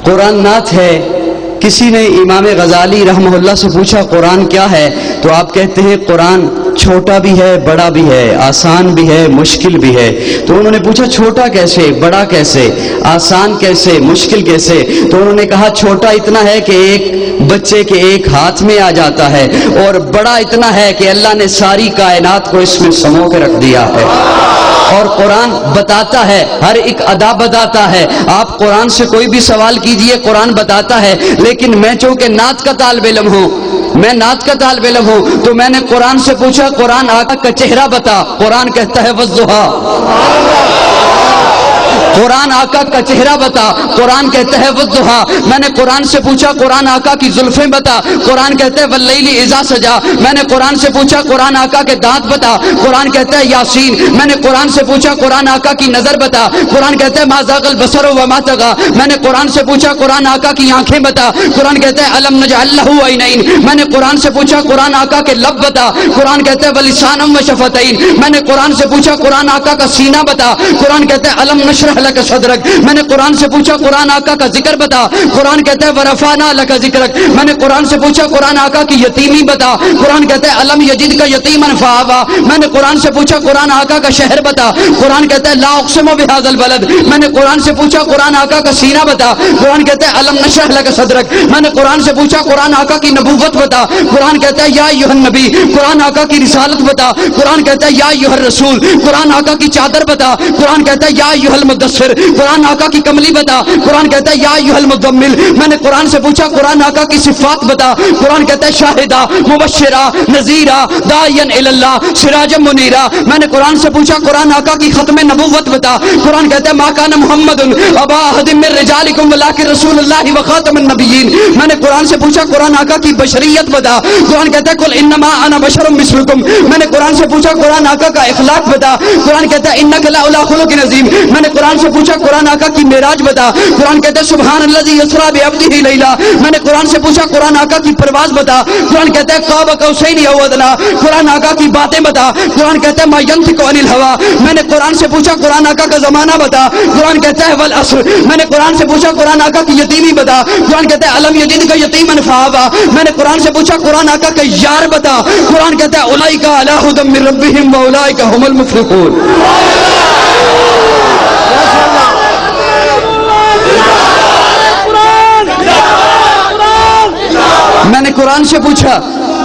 قرآن نعت ہے. کسی نے امام غزالی رحمہ اللہ سے پوچھا قرآن کیا ہے، تو آپ کہتے ہیں قرآن چھوٹا بھی ہے بڑا بھی ہے، آسان بھی ہے مشکل بھی ہے. تو انہوں نے پوچھا چھوٹا کیسے، بڑا کیسے، آسان کیسے، مشکل کیسے؟ تو انہوں نے کہا چھوٹا اتنا ہے کہ ایک بچے کے ایک ہاتھ میں آ جاتا ہے، اور بڑا اتنا ہے کہ اللہ نے ساری کائنات کو اس میں سمو کے رکھ دیا ہے. اور قرآن بتاتا ہے، ہر ایک ادا بتاتا ہے. آپ قرآن سے کوئی بھی سوال کیجئے قرآن بتاتا ہے. لیکن میں چونکہ نعت کا طالب علم ہوں، تو میں نے قرآن سے پوچھا قرآن آقا کا چہرہ بتا. قرآن کہتا ہے والضحیٰ. قرآن آقا کا چہرہ بتا. قرآن کہتا ہے والضحیٰ. میں نے قرآن سے پوچھا قرآن آقا کی زلفیں بتا. قرآن کہتا ہے واللیل اذا سجا. میں نے قرآن سے پوچھا قرآن آقا کے دانت بتا. قرآن کہتا ہے یاسین. میں نے قرآن سے پوچھا قرآن آقا کی نظر بتا. قرآن کہتا ہے ما زاغ البصر وما طغى. میں نے قرآن سے پوچھا قرآن آقا کی آنکھیں بتا. قرآن کہتا ہے الم نجعل له عینین. میں نے قرآن سے پوچھا قرآن آقا کے لب بتا. قرآن کہتا ہے ولسانا وشفتین. میں نے قرآن سے پوچھا قرآن آقا کا سینہ بتا. قرآن کہتا ہے الم نشرح لک صدرک. میں نے قرآن سے پوچھا قرآن آقا کا ذکر بتا. قرآن کہتا ہے ورفعنا لک ذکرک. میں نے قرآن سے پوچھا قرآن آقا کی یتیمی بتا. قرآن کہتا ہے الم یجدک یتیما فآویٰ. میں نے قرآن سے پوچھا قرآن آقا کا شہر بتا. قرآن کہتا ہے لا اقسم بہذا البلد. میں نے قرآن سے پوچھا قرآن آقا کا سینہ بتا. قرآن کہتا ہے الم نشرح لک صدرک. میں نے قرآن سے پوچھا قرآن آقا کی نبوت بتا. قرآن کہتا ہے یا ایھا النبی. قرآن آقا کی رسالت بتا. قرآن کہتا ہے یا ایھا الرسول. قرآن آقا کی چادر بتا. قرآن کہتا ہے یا ایھا المدثر. قرآن آقا کی کملی بتا. قرآن کہتا ہے یا ایھا المزمل. میں نے قرآن سے پوچھا قرآن آقا کی صفات بتا. قرآن کہتا ہے شاہدہ مبشرہ نذیرہ داعیا الی اللہ سراجا منیرہ. میں نے قرآن سے پوچھا قرآن آقا کی ختم نبوت بتا. قرآن کہتا ہے ما کان محمد ابا احد من رجالکم ولکن رسول اللہ وخاتم النبیین. میں نے قرآن سے پوچھا قرآن آقا کی بشریت بتا. قرآن کہتا ہے قل انما انا بشر مثلکم. میں نے قرآن سے پوچھا قرآن آقا کا اخلاق بتا. قرآن کہتا ہے انک لعلی خلق عظیم. میں نے قرآن سے پوچھا قرآن آقا کی معراج بتا. قرآن کہتا ہے سبحان الذی یسری بعبدہ لیلا. میں نے قرآن سے پوچھا قرآن آقا کی پرواز بتا. قرآن کہتا ہے قاب قوسین او ادنی. قرآن آقا کی باتیں بتا. قرآن کہتا ہے ما ینطق عن الہوی. میں نے قرآن سے پوچھا قرآن آقا کا زمانہ بتا. قرآن کہتا ہے والعصر. میں نے قرآن سے پوچھا قرآن آقا کی یتیمی بتا. قرآن کہتا ہے الم یجدک یتیما فآویٰ. میں نے قرآن سے پوچھا قرآن آقا کا یار بتا. قرآن کہتا ہے اولئک علی ھدی من ربہم واولئک ھم المفلحون. میں نے قرآن سے پوچھا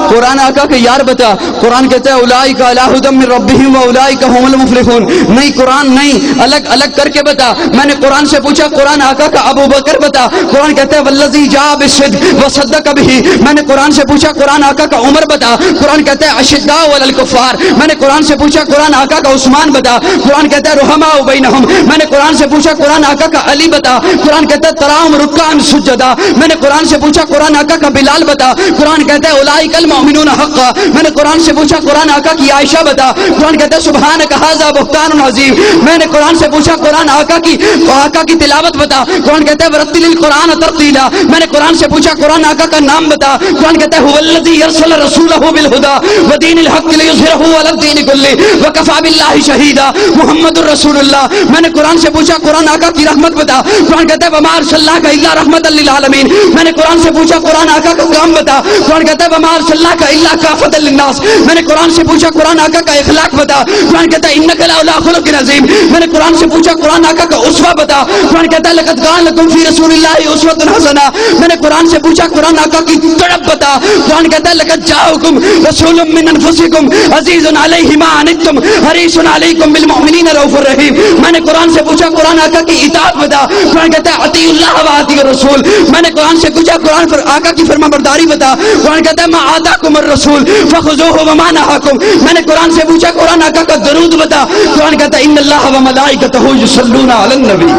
قرآن آقا کے یار بتا. قرآن کہتا ہے اولئک علی ھدی من ربہم واولئک ھم المفلحون. نہیں قرآن نہیں، الگ الگ کر کے بتا. میں نے قرآن سے پوچھا قرآن آقا کا ابو بکر بتا. قرآن کہتا ہے والذی جاء بالصدق وصدق بہ. میں نے قرآن سے پوچھا قرآن آقا کا عمر بتا. قرآن کہتا ہے اشداء علی الکفار. میں نے قرآن سے پوچھا قرآن آقا کا عثمان بتا. قرآن کہتا ہے رحماء بینہم. میں نے قرآن سے پوچھا قرآن آقا کا علی بتا. قرآن کہتا ہے تراہم رکعا سجدا. میں نے قرآن سے پوچھا قرآن آقا کا بلال بتا. قرآن کہتا ہے اولئک المؤمنون حقا. میں نے قرآن سے پوچھا قرآن آقا کی عائشہ بتا. قرآن کہتا ہے سبحانک ھذا بہتان عظیم. میں نے قرآن سے پوچھا قرآن آقا کی تلاوت بتا. قرآن کہتا ہے ورتل القرآن ترتیلا. میں نے قرآن سے پوچھا قرآن آقا کا نام بتا. قرآن کہتا ہے ھو الذی ارسل رسولہ بالھدی ودین الحق لیظہرہ علی الدین کلہ وکفی باللہ شہیدا محمد الرسول اللہ. میں نے قرآن سے پوچھا قرآن آقا کی رحمت بتا. قرآن کہتا ہے وما ارسلناک الا رحمۃ للعالمین. میں نے قرآن سے پوچھا قرآن آقا کا کام بتا. قرآن کہتا ہے وما ارسلناک الا کافۃ للناس. میں نے قرآن سے پوچھا قرآن آقا کا اخلاق بتا. قرآن کہتا ہے انک لعلی خلق عظیم. میں نے قرآن سے پوچھا قرآن آقا کا اسوہ بتا. قرآن کہتا ہے لقد کان لکم فی رسول اللہ اسوۃ حسنہ. میں نے قرآن سے پوچھا قرآن آقا کی تڑپ بتا. قرآن کہتا ہے لقد جاءکم رسول من انفسکم عزیز علیہ ما عنتم حریص علیکم بالمؤمنین رؤوف الرحیم. میں نے قرآن سے پوچھا قرآن آقا کی اطاعت بتا. قرآن کہتا ہے اطیعوا اللہ واطیعوا الرسول. میں نے قرآن سے پوچھا قرآن پر آقا کی فرما برداری بتا. قرآن کہتا ہے ما آتاکم الرسول فخذوہ وما نہاکم. میں نے قرآن سے پوچھا قرآن آقا کا درود بتا. قرآن کہتا ہے ان اللہ وملائکتہ یصلون علی النبی.